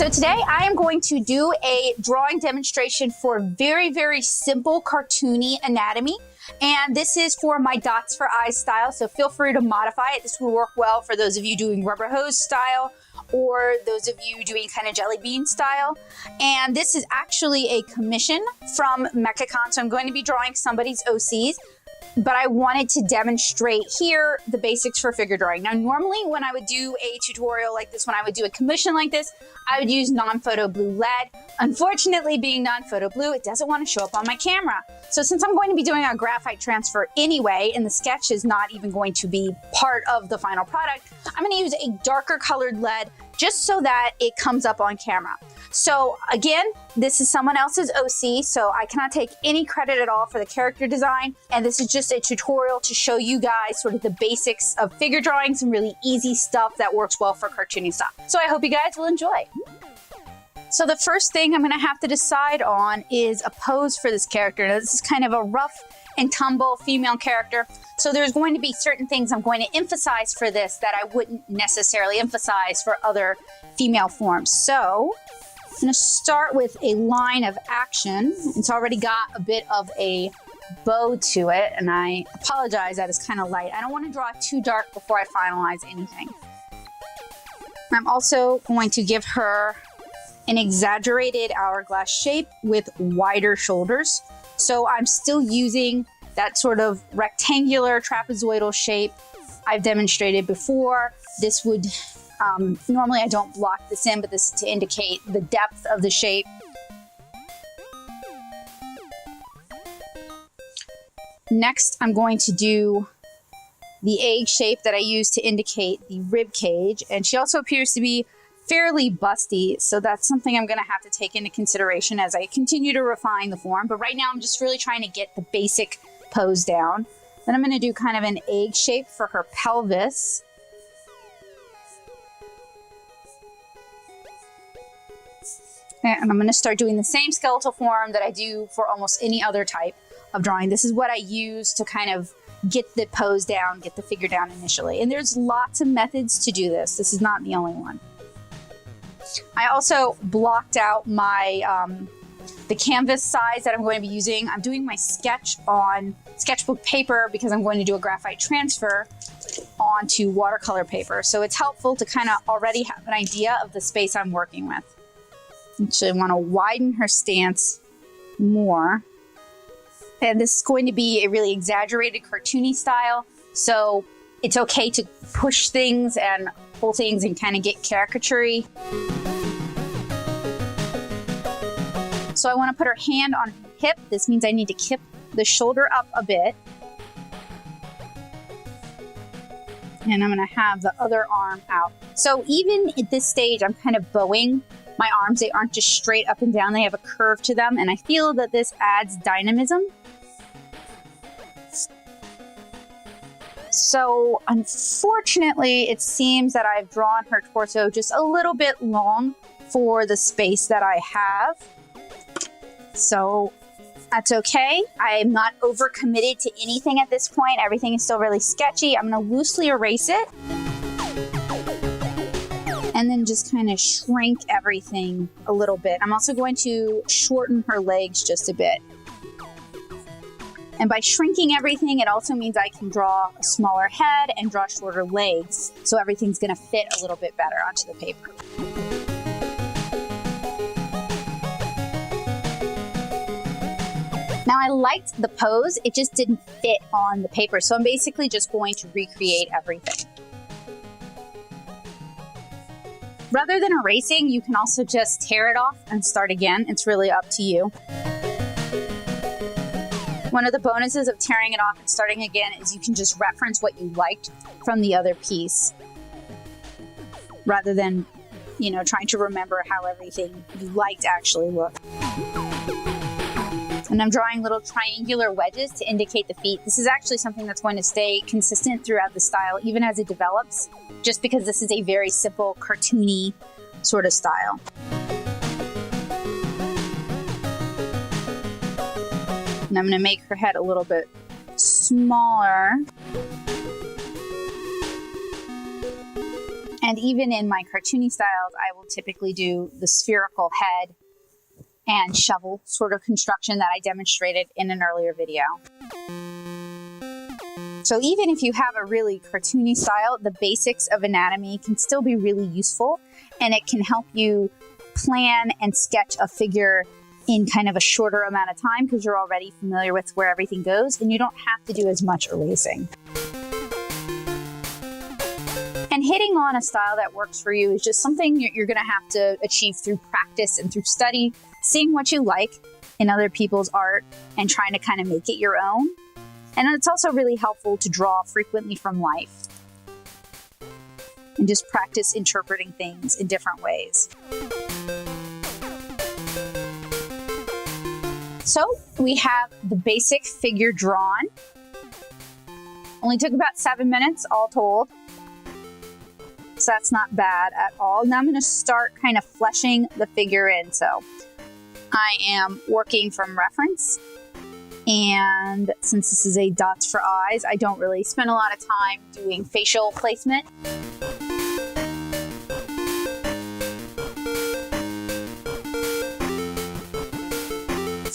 So today I am going to do a drawing demonstration for very, very simple cartoony anatomy. And this is for my dots for eyes style, so feel free to modify it. This will work well for those of you doing rubber hose style or those of you doing kind of jelly bean style. And this is actually a commission from MechaCon, so I'm going to be drawing somebody's OCs. But I wanted to demonstrate here the basics for figure drawing. Now, normally when I would do a tutorial like this, when I would do a commission like this, I would use non-photo blue lead. Unfortunately, being non-photo blue, it doesn't want to show up on my camera. So since I'm going to be doing a graphite transfer anyway, and the sketch is not even going to be part of the final product, I'm going to use a darker colored lead just so that it comes up on camera. So again, this is someone else's OC, so I cannot take any credit at all for the character design. And this is just a tutorial to show you guys sort of the basics of figure drawing, some really easy stuff that works well for cartoony stuff. So I hope you guys will enjoy. So the first thing I'm gonna have to decide on is a pose for this character. Now, this is kind of a rough and tumble female character. So there's going to be certain things I'm going to emphasize for this that I wouldn't necessarily emphasize for other female forms. So I'm going to start with a line of action. It's already got a bit of a bow to it, and I apologize that it's kind of light. I don't want to draw it too dark before I finalize anything. I'm also going to give her an exaggerated hourglass shape with wider shoulders. So I'm still using that sort of rectangular trapezoidal shape I've demonstrated before. This would, normally I don't block this in, but this is to indicate the depth of the shape. Next, I'm going to do the egg shape that I use to indicate the rib cage. And she also appears to be fairly busty, so that's something I'm going to have to take into consideration as I continue to refine the form. But right now I'm just really trying to get the basic pose down. Then I'm going to do kind of an egg shape for her pelvis. And I'm going to start doing the same skeletal form that I do for almost any other type of drawing. This is what I use to kind of get the pose down, get the figure down initially. And there's lots of methods to do this. This is not the only one. I also blocked out my the canvas size that I'm going to be using. I'm doing my sketch on sketchbook paper because I'm going to do a graphite transfer onto watercolor paper. So it's helpful to kind of already have an idea of the space I'm working with. Actually, I want to widen her stance more. And this is going to be a really exaggerated cartoony style. So it's okay to push things and pull things and kind of get caricature-y. So I want to put her hand on her hip. This means I need to kip the shoulder up a bit. And I'm going to have the other arm out. So even at this stage, I'm kind of bowing my arms. They aren't just straight up and down. They have a curve to them. And I feel that this adds dynamism. So unfortunately, it seems that I've drawn her torso just a little bit long for the space that I have. So that's okay. I'm not overcommitted to anything at this point. Everything is still really sketchy. I'm going to loosely erase it. And then just kind of shrink everything a little bit. I'm also going to shorten her legs just a bit. And by shrinking everything, it also means I can draw a smaller head and draw shorter legs. So everything's going to fit a little bit better onto the paper. Now I liked the pose, it just didn't fit on the paper. So I'm basically just going to recreate everything. Rather than erasing, you can also just tear it off and start again. It's really up to you. One of the bonuses of tearing it off and starting again is you can just reference what you liked from the other piece rather than, you know, trying to remember how everything you liked actually looked. And I'm drawing little triangular wedges to indicate the feet. This is actually something that's going to stay consistent throughout the style, even as it develops, just because this is a very simple, cartoony sort of style. And I'm going to make her head a little bit smaller. And even in my cartoony styles, I will typically do the spherical head and shovel sort of construction that I demonstrated in an earlier video. So even if you have a really cartoony style, the basics of anatomy can still be really useful, and it can help you plan and sketch a figure in kind of a shorter amount of time because you're already familiar with where everything goes and you don't have to do as much erasing. And hitting on a style that works for you is just something you're going to have to achieve through practice and through study, seeing what you like in other people's art and trying to kind of make it your own. And it's also really helpful to draw frequently from life and just practice interpreting things in different ways. So we have the basic figure drawn. Only took about 7 minutes all told. So that's not bad at all. Now I'm going to start kind of fleshing the figure in. So I am working from reference. And since this is a dots for eyes, I don't really spend a lot of time doing facial placement.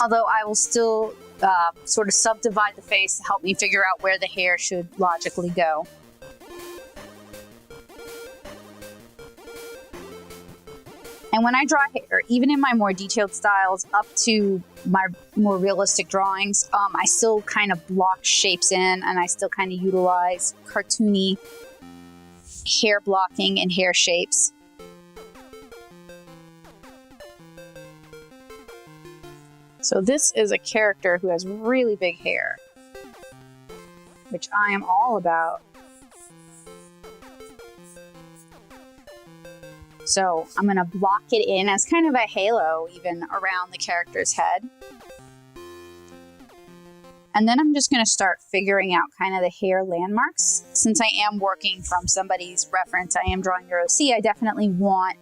Although I will still sort of subdivide the face to help me figure out where the hair should logically go. And when I draw hair, even in my more detailed styles up to my more realistic drawings, I still kind of block shapes in and I still kind of utilize cartoony hair blocking and hair shapes. So this is a character who has really big hair, which I am all about. So I'm going to block it in as kind of a halo even around the character's head. And then I'm just going to start figuring out kind of the hair landmarks. Since I am working from somebody's reference, I am drawing your OC, I definitely want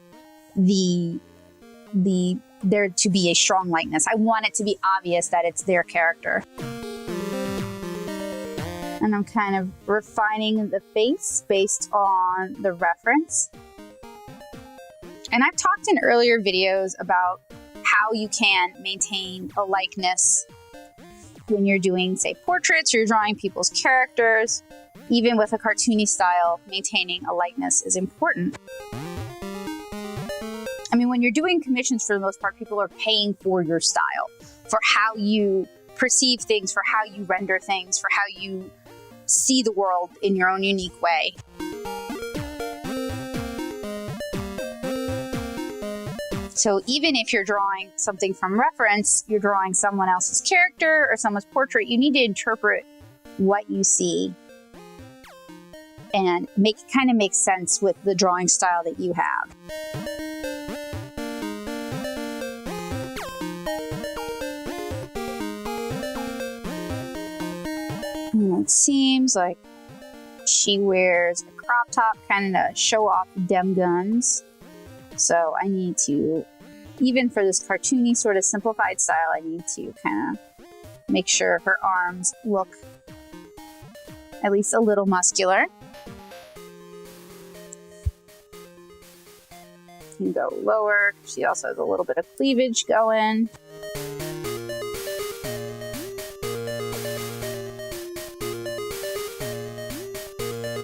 there to be a strong likeness. I want it to be obvious that it's their character. And I'm kind of refining the face based on the reference. And I've talked in earlier videos about how you can maintain a likeness when you're doing, say, portraits, or you're drawing people's characters. Even with a cartoony style, maintaining a likeness is important. I mean, when you're doing commissions, for the most part, people are paying for your style, for how you perceive things, for how you render things, for how you see the world in your own unique way. So even if you're drawing something from reference, you're drawing someone else's character or someone's portrait, you need to interpret what you see and kind of make sense with the drawing style that you have. And it seems like she wears a crop top kind of to show off dem guns. So I need to, even for this cartoony sort of simplified style, I need to kind of make sure her arms look at least a little muscular. You can go lower. She also has a little bit of cleavage going.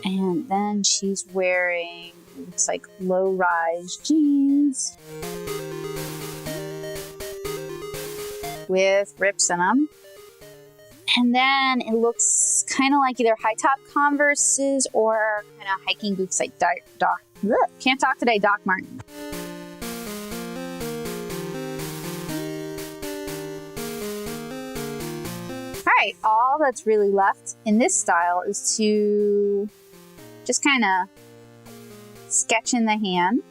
And then she's wearing, looks like low-rise jeans with rips in them. And then it looks kind of like either high-top Converses or kind of hiking boots like can't talk today, Doc Martin. All right, all that's really left in this style is to just kind of sketch in the hand.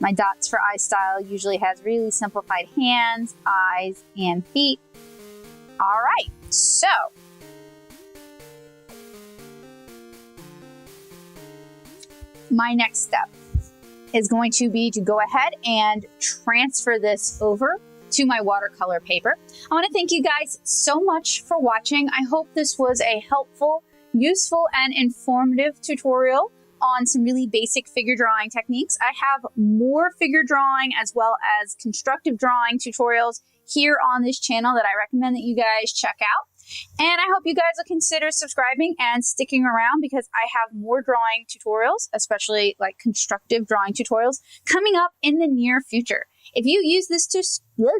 My dots for eye style usually has really simplified hands, eyes, and feet. All right, so my next step is going to be to go ahead and transfer this over to my watercolor paper. I want to thank you guys so much for watching. I hope this was a helpful, useful, and informative tutorial on some really basic figure drawing techniques. I have more figure drawing as well as constructive drawing tutorials here on this channel that I recommend that you guys check out. And I hope you guys will consider subscribing and sticking around because I have more drawing tutorials, especially like constructive drawing tutorials, coming up in the near future. If you use this tutorial,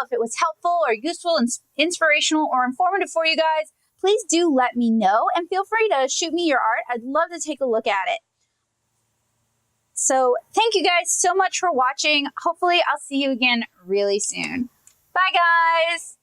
if it was helpful or useful and inspirational or informative for you guys, please do let me know and feel free to shoot me your art. I'd love to take a look at it. So thank you guys so much for watching. Hopefully I'll see you again really soon. Bye guys.